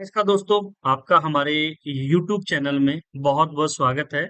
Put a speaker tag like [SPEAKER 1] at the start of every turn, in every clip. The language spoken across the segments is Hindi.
[SPEAKER 1] नमस्कार दोस्तों, आपका हमारे YouTube चैनल में बहुत-बहुत स्वागत है।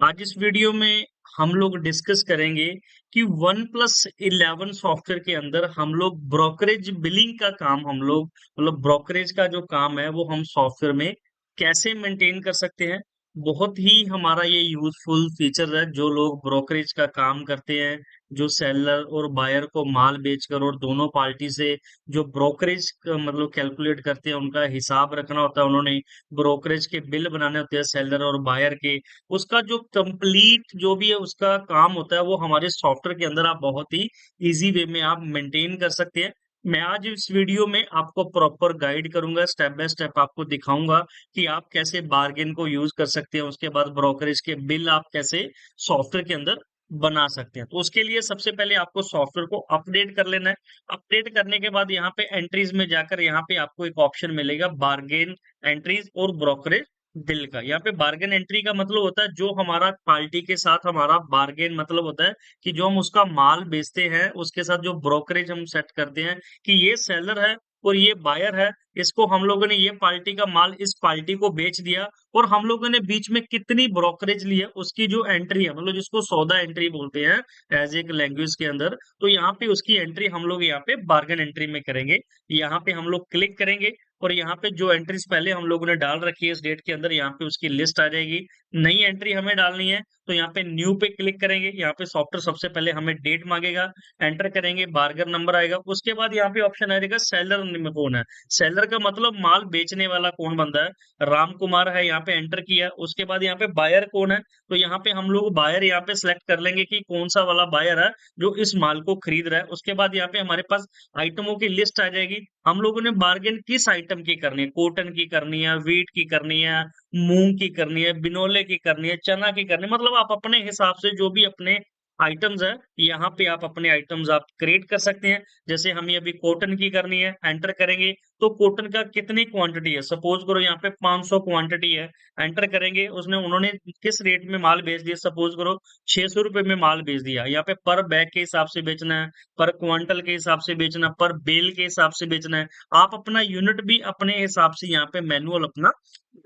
[SPEAKER 1] आज इस वीडियो में हम लोग डिस्कस करेंगे कि वन प्लस 11 सॉफ्टवेयर के अंदर हम लोग ब्रोकरेज बिलिंग का काम हम लोग मतलब ब्रोकरेज का जो काम है वो हम सॉफ्टवेयर में कैसे मेंटेन कर सकते हैं। बहुत ही हमारा ये यूजफुल फीचर है जो लोग ब्रोकरेज का काम करते हैं, जो सेलर और बायर को माल बेचकर और दोनों पार्टी से जो ब्रोकरेज मतलब कैलकुलेट करते हैं, उनका हिसाब रखना होता है। उन्होंने ब्रोकरेज के बिल बनाने होते हैं सेलर और बायर के, उसका जो कंप्लीट जो भी है उसका काम होता है वो हमारे सॉफ्टवेयर के अंदर आप बहुत ही इजी वे में आप मेंटेन कर सकते हैं। मैं आज इस वीडियो में आपको प्रॉपर गाइड करूंगा, स्टेप बाय स्टेप आपको दिखाऊंगा कि आप कैसे बार्गेन को यूज कर सकते हैं। उसके बाद ब्रोकरेज के बिल आप कैसे सॉफ्टवेयर के अंदर बना सकते हैं। तो उसके लिए सबसे पहले आपको सॉफ्टवेयर को अपडेट कर लेना है। अपडेट करने के बाद यहाँ पे एंट्रीज में जाकर यहाँ पे आपको एक ऑप्शन मिलेगा बार्गेन एंट्रीज और ब्रोकरेज बिल का। यहाँ पे बार्गेन एंट्री का मतलब होता है जो हमारा पार्टी के साथ हमारा बार्गेन मतलब होता है कि जो हम उसका माल बेचते हैं उसके साथ जो ब्रोकरेज हम सेट करते हैं कि ये सेलर है और ये बायर है, इसको हम लोगों ने ये पार्टी का माल इस पार्टी को बेच दिया और हम लोगों ने बीच में कितनी ब्रोकरेज ली है उसकी जो एंट्री है, मतलब जिसको सौदा एंट्री बोलते हैं एज एक लैंग्वेज के अंदर। तो यहाँ पे उसकी एंट्री हम लोग यहाँ पे बार्गेन एंट्री में करेंगे। यहाँ पे हम लोग क्लिक करेंगे और यहाँ पे जो एंट्रीज पहले हम लोगों ने डाल रखी है इस डेट के अंदर यहाँ पे उसकी लिस्ट आ जाएगी। नई एंट्री हमें डालनी है तो यहाँ पे न्यू पे क्लिक करेंगे। यहाँ पे सॉफ्टवेयर सबसे पहले हमें डेट मांगेगा, एंटर करेंगे, बार्गेन नंबर आएगा। उसके बाद यहाँ पे ऑप्शन आएगा सेलर में कौन है। सेलर का मतलब माल बेचने वाला कौन बंदा है, राम कुमार है, यहाँ पे एंटर किया। उसके बाद यहाँ पे बायर कौन है, तो यहाँ पे हम लोग बायर यहाँ पे सिलेक्ट कर लेंगे कि कौन सा वाला बायर है जो इस माल को खरीद रहा है। उसके बाद यहाँ पे हमारे पास आइटमों की लिस्ट आ जाएगी। हम लोगों ने बार्गेन किस आइटम की करनी है, कॉटन की करनी है, व्हीट की करनी है, मूंग की करनी है, बिनोले की करनी है, चना की करनी है, मतलब आप अपने हिसाब से जो भी अपने आइटम्स है यहाँ पे आप अपने आइटम्स आप क्रिएट कर सकते हैं। जैसे हमें अभी कॉटन की करनी है, एंटर करेंगे तो कॉटन का कितनी क्वांटिटी है, सपोज करो यहाँ पे 500 क्वांटिटी है, एंटर करेंगे। उसने उन्होंने किस रेट में माल बेच दिया, सपोज करो 600 रुपए में माल बेच दिया। यहाँ पे पर बैग के हिसाब से बेचना है, पर क्वांटल के हिसाब से बेचना, पर बेल के हिसाब से बेचना है। आप अपना यूनिट भी अपने हिसाब से यहाँ पे मैनुअल अपना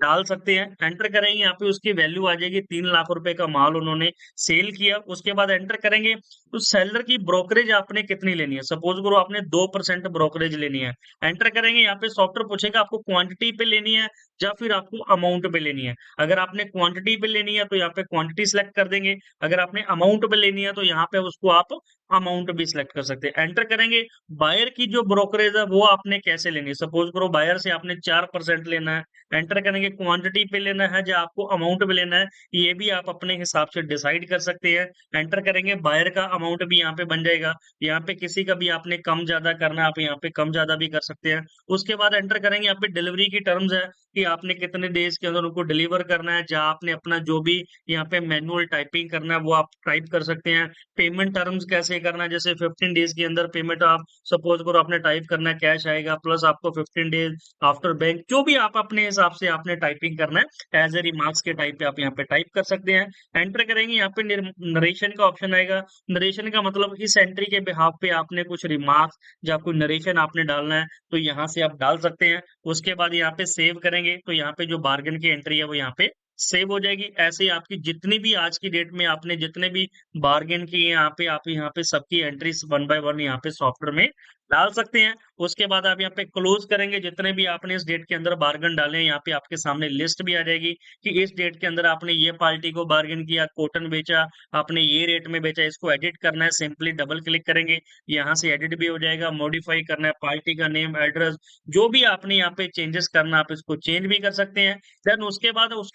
[SPEAKER 1] डाल सकते हैं। एंटर करेंगे, यहाँ पे उसकी वैल्यू आ जाएगी 3 लाख रुपए का माल उन्होंने सेल किया। उसके बाद एंटर करेंगे तो सेलर की ब्रोकरेज आपने कितनी लेनी है, सपोज करो आपने 2% ब्रोकरेज लेनी है। एंटर करेंगे, यहाँ पे सॉफ्टवेयर पूछेगा आपको क्वांटिटी पे लेनी है या फिर आपको अमाउंट पे लेनी है। अगर आपने क्वांटिटी पे लेनी है तो यहाँ पे क्वांटिटी सिलेक्ट कर देंगे, अगर आपने अमाउंट पे लेनी है तो यहाँ पे उसको आप अमाउंट भी सिलेक्ट कर सकते हैं। एंटर करेंगे, बायर की जो ब्रोकरेज है वो आपने कैसे लेनी है, सपोज करो बायर से आपने 4% लेना है। एंटर करेंगे, क्वांटिटी पे लेना है या आपको अमाउंट पे लेना है, ये भी आप अपने हिसाब से डिसाइड कर सकते हैं। एंटर करेंगे, बायर का अमाउंट भी यहाँ पे बन जाएगा। यहाँ पे किसी का भी आपने कम ज्यादा करना है, आप यहाँ पे कम ज्यादा भी कर सकते हैं। उसके बाद एंटर करेंगे, यहाँ पे डिलीवरी की टर्म्स है कि आपने कितने डेज के अंदर उनको डिलीवर करना है, या आपने अपना जो भी यहाँ पे मैनुअल टाइपिंग करना है वो आप टाइप कर सकते हैं। पेमेंट टर्म्स कैसे करना है, जैसे 15 डेज के अंदर पेमेंट आप सपोज करो आपने टाइप करना है, कैश आएगा प्लस आपको 15 डेज आफ्टर बैंक, जो भी आप अपने हिसाब से आपने टाइपिंग करना है एज ए रिमार्क्स के टाइप पे आप यहाँ पे टाइप कर सकते हैं। एंटर करेंगे, यहाँ पे नरेशन का ऑप्शन आएगा। नरेशन का मतलब इस एंट्री के बिहाफ पे आपने कुछ रिमार्क्स या कोई नरेशन आपने डालना है तो यहाँ से आप डाल सकते हैं। उसके बाद यहाँ पे सेव करेंगे तो यहाँ पे जो बार्गेन की एंट्री है वो यहाँ पे सेव हो जाएगी। ऐसे ही आपकी जितनी भी आज की डेट में आपने जितने भी बार्गेन किए यहाँ पे आप यहाँ पे सबकी एंट्रीज वन बाय वन यहाँ पे सॉफ्टवेयर में डाल सकते हैं। उसके बाद आप यहाँ पे क्लोज करेंगे, जितने भी आपने इस डेट के अंदर बार्गेन डाले हैं यहाँ पे आपके सामने लिस्ट भी आ जाएगी कि इस डेट के अंदर आपने ये पार्टी को बार्गेन किया, कॉटन बेचा, आपने ये रेट में बेचा। इसको एडिट करना है, सिंपली डबल क्लिक करेंगे, यहाँ से एडिट भी हो जाएगा। मॉडिफाई करना है, पार्टी का नेम, एड्रेस, जो भी आपने यहाँ पे चेंजेस करना आप इसको चेंज भी कर सकते हैं। देन उसके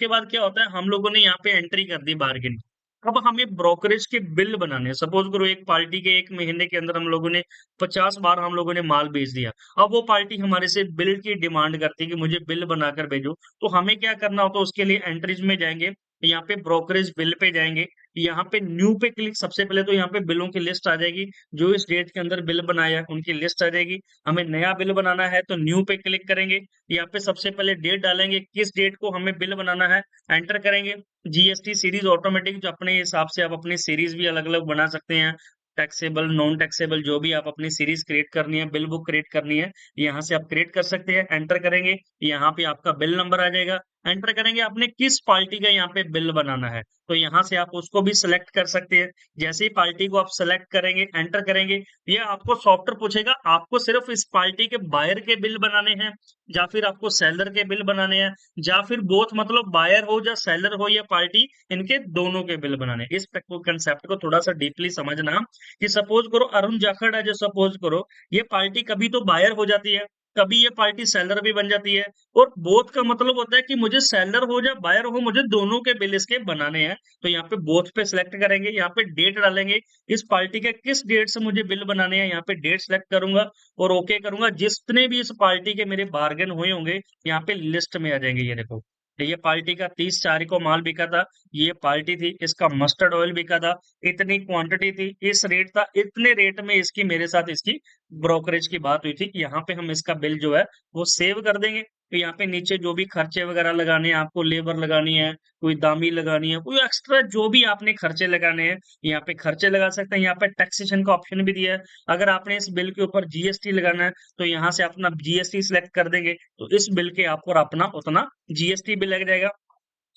[SPEAKER 1] बाद क्या होता है, हम लोगों ने यहाँ पे एंट्री कर दी बार्गेन। अब हमें ब्रोकरेज के बिल बनाने हैं। सपोज करो एक पार्टी के 1 महीने के अंदर हम लोगों ने 50 बार हम लोगों ने माल बेच दिया। अब वो पार्टी हमारे से बिल की डिमांड करती है कि मुझे बिल बनाकर भेजो। तो हमें क्या करना होता है, उसके लिए एंट्रीज में जाएंगे, यहाँ पे ब्रोकरेज बिल पे जाएंगे, यहाँ पे न्यू पे क्लिक, सबसे पहले तो यहाँ पे बिलों की लिस्ट आ जाएगी, जो इस डेट के अंदर बिल बनाया है उनकी लिस्ट आ जाएगी। हमें नया बिल बनाना है तो न्यू पे क्लिक करेंगे, यहाँ पे सबसे पहले डेट डालेंगे, किस डेट को हमें बिल बनाना है, एंटर करेंगे। जीएसटी सीरीज ऑटोमेटिक, जो अपने हिसाब से आप अपनी सीरीज भी अलग अलग बना सकते हैं, टैक्सेबल, नॉन टैक्सेबल, जो भी आप अपनी सीरीज क्रिएट करनी है, बिल बुक क्रिएट करनी है, यहाँ से आप क्रिएट कर सकते हैं। एंटर करेंगे, यहाँ पे आपका बिल नंबर आ जाएगा। एंटर करेंगे आपने किस पार्टी का यहाँ पे बिल बनाना है, तो यहाँ से आप उसको भी सिलेक्ट कर सकते हैं। जैसे ही पार्टी को आप सिलेक्ट करेंगे, एंटर करेंगे, ये आपको सॉफ्टवेयर पूछेगा आपको सिर्फ इस पार्टी के बायर के बिल बनाने हैं, या फिर आपको सेलर के बिल बनाने हैं, या फिर बोथ, मतलब बायर हो या सेलर हो या पार्टी, इनके दोनों के बिल बनाने हैं। इस कंसेप्ट को थोड़ा सा डीपली समझना कि सपोज करो अरुण जाखड़ है, जो सपोज करो ये पार्टी कभी तो बायर हो जाती है, कभी ये पार्टी सेलर भी बन जाती है, और बोथ का मतलब होता है कि मुझे सेलर हो या बायर हो, मुझे दोनों के बिल इसके बनाने हैं। तो यहाँ पे बोथ पे सिलेक्ट करेंगे, यहाँ पे डेट डालेंगे, इस पार्टी के किस डेट से मुझे बिल बनाने हैं, यहाँ पे डेट सेलेक्ट करूंगा और ओके करूंगा। जितने भी इस पार्टी के मेरे बार्गेन हुए होंगे यहाँ पे लिस्ट में आ जाएंगे। ये देखो, तो ये पार्टी का 30 तारीख को माल बिका था, ये पार्टी थी, इसका मस्टर्ड ऑयल बिका था, इतनी क्वांटिटी थी, इस रेट था, इतने रेट में इसकी मेरे साथ इसकी ब्रोकरेज की बात हुई थी। यहाँ पे हम इसका बिल जो है वो सेव कर देंगे। तो यहाँ पे नीचे जो भी खर्चे वगैरह लगाने हैं, आपको लेबर लगानी है, कोई दामी लगानी है, कोई एक्स्ट्रा जो भी आपने खर्चे लगाने हैं, यहाँ पे खर्चे लगा सकते हैं। यहाँ पे टैक्सेशन का ऑप्शन भी दिया है, अगर आपने इस बिल के ऊपर जीएसटी लगाना है तो यहाँ से अपना जीएसटी सिलेक्ट कर देंगे, तो इस बिल के आपको अपना उतना जीएसटी भी लग जाएगा।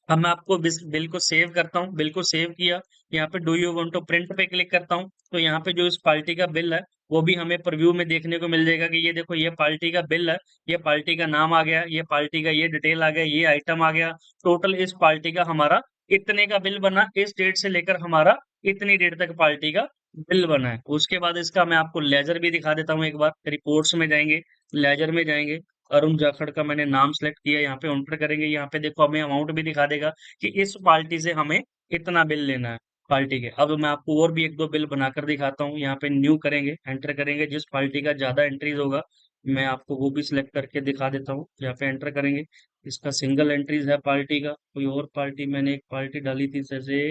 [SPEAKER 1] अब मैं आपको बिल को सेव करता हूँ, बिल को सेव किया, यहाँ पे do you want to print पे क्लिक करता हूँ, तो यहाँ पे जो इस पार्टी का बिल है वो भी हमें प्रीव्यू में देखने को मिल जाएगा कि ये देखो ये पार्टी का बिल है, ये पार्टी का नाम आ गया, ये पार्टी का ये डिटेल आ गया, ये आइटम आ गया, टोटल इस पार्टी का हमारा इतने का बिल बना, इस डेट से लेकर हमारा इतनी डेट तक पार्टी का बिल बना है। उसके बाद इसका मैं आपको लेजर भी दिखा देता हूँ। एक बार रिपोर्ट्स में जाएंगे, लेजर में जाएंगे, अरुण जाखड़ का मैंने नाम सेलेक्ट किया, यहाँ पे एंटर करेंगे, यहाँ पे देखो हमें अमाउंट भी दिखा देगा कि इस पार्टी से हमें इतना बिल लेना है पार्टी के। अब मैं आपको और भी एक दो बिल बनाकर दिखाता हूँ। यहाँ पे न्यू करेंगे, एंटर करेंगे, जिस पार्टी का ज्यादा एंट्रीज होगा मैं आपको वो भी सिलेक्ट करके दिखा देता हूँ। यहाँ पे एंटर करेंगे, इसका सिंगल एंट्रीज है पार्टी का, कोई और पार्टी, मैंने एक पार्टी डाली थी, जैसे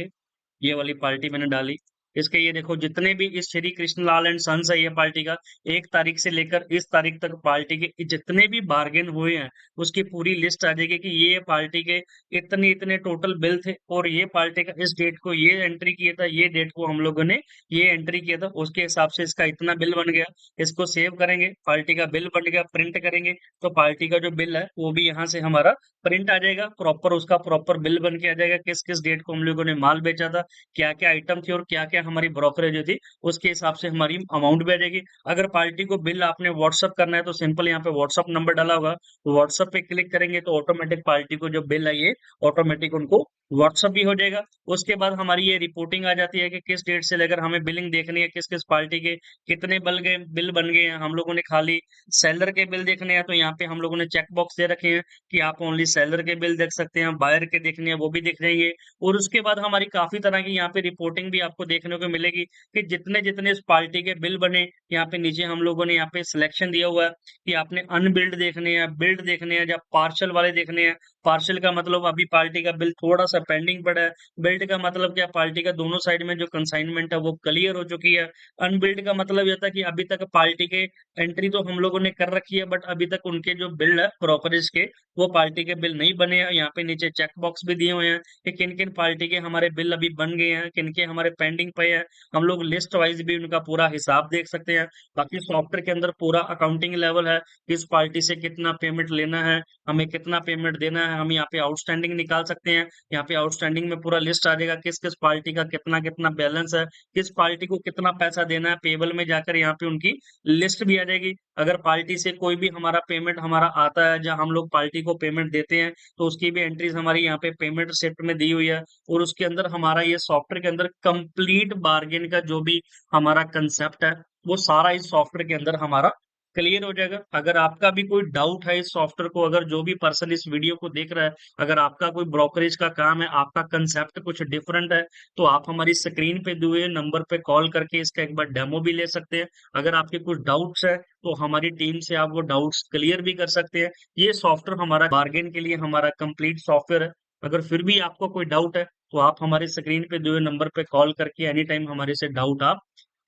[SPEAKER 1] ये वाली पार्टी मैंने डाली। इसके ये देखो जितने भी इस श्री कृष्ण लाल एंड सन्स है ये पार्टी का, 1 तारीख से लेकर इस तारीख तक पार्टी के जितने भी बार्गेन हुए हैं उसकी पूरी लिस्ट आ जाएगी कि ये पार्टी के इतने इतने टोटल बिल थे, और ये पार्टी का इस डेट को ये एंट्री किया था, ये डेट को हम लोगों ने ये एंट्री किया था, उसके हिसाब से इसका इतना बिल बन गया। इसको सेव करेंगे, पार्टी का बिल बन गया, प्रिंट करेंगे तो पार्टी का जो बिल है वो भी यहाँ से हमारा प्रिंट आ जाएगा, प्रॉपर उसका प्रॉपर बिल बन के आ जाएगा, किस किस डेट को हम लोगों ने माल बेचा था, क्या क्या आइटम थी और क्या क्या हमारी ब्रोकरेज थी, उसके हिसाब से हमारी अमाउंट भी आ जाएगी। अगर पार्टी को बिल आपने व्हाट्सअप करना है तो सिंपल यहाँ पे व्हाट्सअप नंबर डाला होगा, व्हाट्सअप पे क्लिक करेंगे तो ऑटोमेटिक पार्टी को जो बिल है ये ऑटोमेटिक उनको व्हाट्सअप भी हो जाएगा। उसके बाद हमारी ये रिपोर्टिंग आ जाती है कि किस डेट से लेकर हमें बिलिंग देखनी है, किस किस पार्टी के कितने बिल बन गए हैं। हम लोगों ने खाली सेलर के बिल देखने हैं तो यहाँ पे हम लोगों ने चेक बॉक्स दे रखे हैं कि आप ओनली सेलर के बिल देख सकते हैं, बायर के देखने हैं वो भी दिख जाएंगे। और उसके बाद हमारी काफी तरह की यहाँ पे रिपोर्टिंग भी आपको देखने को मिलेगी कि जितने जितने इस पार्टी के बिल बने, यहाँ पे नीचे हम लोगों ने यहाँ पे सिलेक्शन दिया हुआ है कि आपने अनबिल्ड देखने हैं, बिल्ड देखने हैं, या पार्शल वाले देखने हैं। पार्शल का मतलब अभी पार्टी का बिल थोड़ा सा पेंडिंग पड़ा है, बिल्ड का मतलब क्या, पार्टी का दोनों साइड में जो कंसाइनमेंट है वो क्लियर हो चुकी है। अनबिल्ड का मतलब यह था कि अभी तक पार्टी के एंट्री तो हम लोगों ने कर रखी है बट अभी तक उनके जो बिल है ब्रोकरेज के वो पार्टी के बिल नहीं बने हैं। यहाँ पे नीचे चेक बॉक्स भी दिए हुए हैं कि किन किन पार्टी के हमारे बिल अभी बन गए हैं, किन के हमारे पेंडिंग पे हैं। हम लोग लिस्ट वाइज भी उनका पूरा हिसाब देख सकते हैं। बाकी सॉफ्टवेयर के अंदर पूरा अकाउंटिंग लेवल है, किस पार्टी से कितना पेमेंट लेना है, हमें कितना पेमेंट देना है। हम यहाँ पे आउटस्टैंडिंग निकाल सकते हैं, यहाँ पे आउटस्टैंडिंग में पूरा लिस्ट आ जाएगा किस किस पार्टी का कितना कितना बैलेंस है, किस पार्टी को कितना पैसा देना है। पेबल में जाकर यहाँ पे उनकी लिस्ट भी आ जाएगी। अगर पार्टी से कोई भी हमारा पेमेंट हमारा आता है, जहां हम लोग पार्टी को पेमेंट देते हैं, तो उसकी भी एंट्रीज हमारी यहाँ पे पेमेंट रिसिप्ट में दी हुई है। और उसके अंदर हमारा ये सॉफ्टवेयर के अंदर कंप्लीट बार्गेन का जो भी हमारा कंसेप्ट है वो सारा इस सॉफ्टवेयर के अंदर हमारा क्लियर हो जाएगा। अगर आपका भी कोई डाउट है इस सॉफ्टवेयर को, अगर जो भी पर्सन इस वीडियो को देख रहा है, अगर आपका कोई ब्रोकरेज का काम है, आपका कंसेप्ट कुछ डिफरेंट है, तो आप हमारी स्क्रीन पे दिए हुए नंबर पे कॉल करके इसका एक बार डेमो भी ले सकते हैं। अगर आपके कुछ डाउट्स है तो हमारी टीम से आप वो डाउट्स क्लियर भी कर सकते हैं। ये सॉफ्टवेयर हमारा बार्गेन के लिए हमारा कंप्लीट सॉफ्टवेयर है। अगर फिर भी आपको कोई डाउट है तो आप हमारे स्क्रीन पे दिए हुए नंबर पे कॉल करके एनी टाइम हमारे से डाउट आप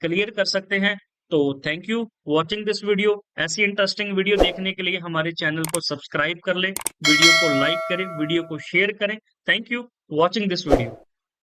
[SPEAKER 1] क्लियर कर सकते हैं। तो thank you watching this video. ऐसी इंटरेस्टिंग वीडियो देखने के लिए हमारे चैनल को सब्सक्राइब कर लें, वीडियो को लाइक करें, वीडियो को शेयर करें। Thank you watching this video.